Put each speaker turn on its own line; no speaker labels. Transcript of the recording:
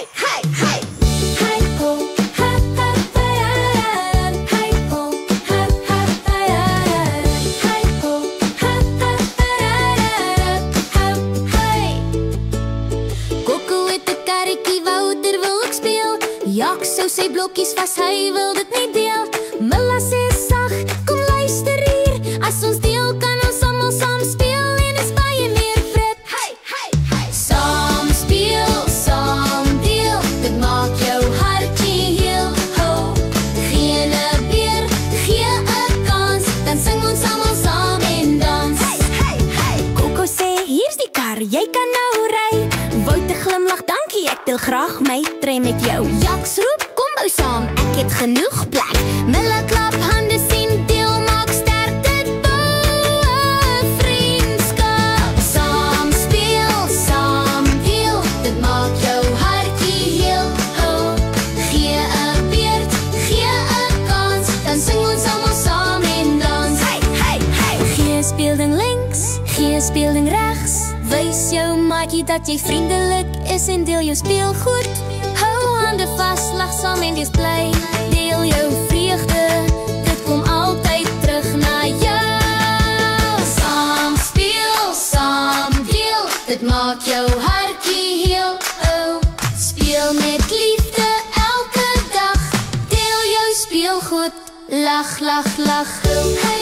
hey, hey, hey. Hey ho, ha ha hey. Hey ho, ha ha hey. Hey ho, ha ha hey. Coco het 'n karretjie, Wouter wil ook speel. Jak sou sy blokkies vas, hy wil dit nie deel. Milla sê sag, kom luister hier. As ons deel kan ons almal saam speel en is baie meer pret. Hey, hey, hey. Saam speel, saam deel. Dit maak jou hartjie heel. Ho, gee 'n beer, gee 'n kans. Dan sing ons almal saam en dans. Hey, hey, hey. Coco sê hier's die kar, jy kan nou ry. Wouter glimlag, dankie, ek deel graag my trein met jou. Jaks roep, kom bou saam, ek het genoeg plek. Milla klap hande sien, deel maak sterk, dit bou 'n vriendskap. Saam speel, saam deel, dit maak jou hartjie heel. Ho, gee 'n beurt, gee 'n kans, dan sing ons almal saam en dans. Hey, hey, hey. Gee speelding links, gee speelding regs. Wys jou maatjie dat jy vriendelik is en deel jou speelgoed. Hou hande vas, lag saam en wees bly. Deel jou vreugde, dit kom altyd terug na jou. Saam speel, saam deel, dit maak jou hartjie heel. Oh, speel met liefde elke dag. Deel jou speelgoed, lach, lach, lach. Hey.